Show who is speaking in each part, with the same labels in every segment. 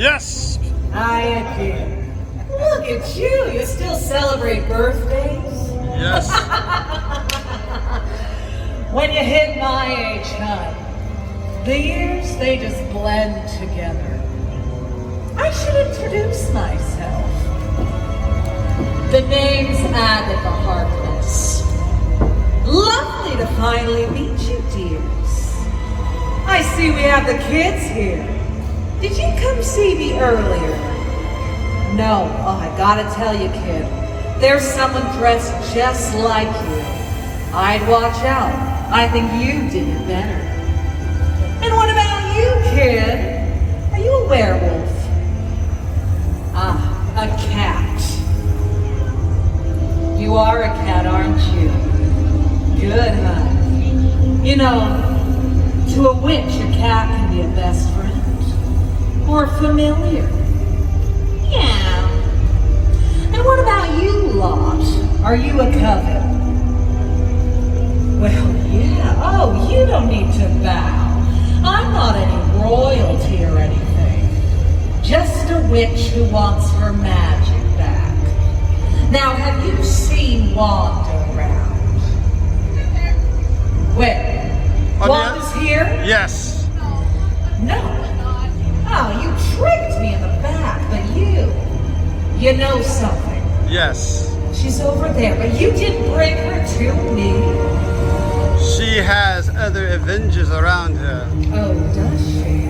Speaker 1: Yes.
Speaker 2: Hiya, kid. Look at you. You still celebrate birthdays?
Speaker 1: Yes.
Speaker 2: When you hit my age, hon, the years, they just blend together. I should introduce myself. The name's Agatha Harkness. Lovely to finally meet you, dears. I see we have the kids here. Did you come see me earlier? No. Oh, I gotta tell you, kid. There's someone dressed just like you. I'd watch out. I think you did it better. And what about you, kid? Are you a werewolf? Ah, a cat. You are a cat, aren't you? Good, huh? You know, to a witch, a cat can be a best friend. Or familiar. Yeah. And what about you lot? Are you a coven? Well, yeah. Oh, you don't need to bow. I'm not any royalty or anything. Just a witch who wants her magic back. Now, have you seen Wanda around? Where? Wanda's here?
Speaker 1: Yes.
Speaker 2: No. Oh, you tricked me in the back, but you know something.
Speaker 1: Yes.
Speaker 2: She's over there, but you didn't bring her to me.
Speaker 1: She has other Avengers around her.
Speaker 2: Oh, does she?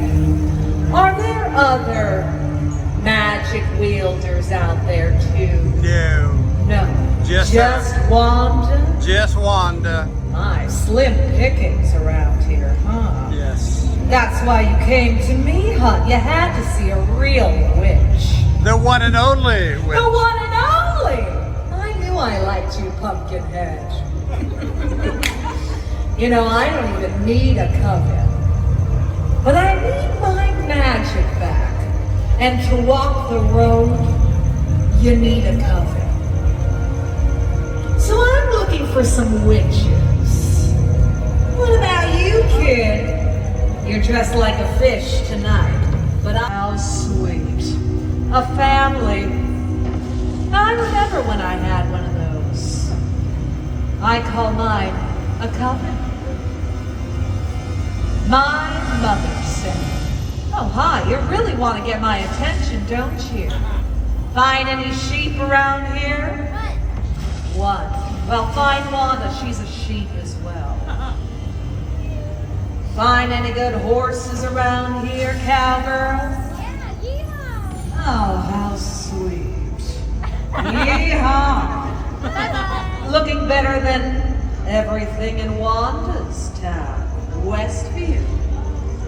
Speaker 2: Are there other magic wielders out there too?
Speaker 1: No.
Speaker 2: No.
Speaker 1: Just
Speaker 2: Wanda?
Speaker 1: Just Wanda.
Speaker 2: My slim pickings around here, huh?
Speaker 1: Yes.
Speaker 2: That's why you came to me, huh? You had to see a real witch.
Speaker 1: The one and only witch.
Speaker 2: The one and only! I knew I liked you, Pumpkinhead. You know, I don't even need a coven. But I need my magic back. And to walk the road, you need a coven. So I'm looking for some witches. What about you, kid? You're dressed like a fish tonight. But how sweet. A family. I remember when I had one of those. I call mine a coven. My mother said, oh, hi, you really want to get my attention, don't you? Find any sheep around here? One. Well, find Wanda, she's a sheep as well. Find any good horses around here, cowgirl? Oh, how sweet. Yeehaw. Looking better than everything in Wanda's town, Westview.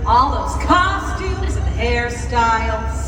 Speaker 2: All those costumes and hairstyles.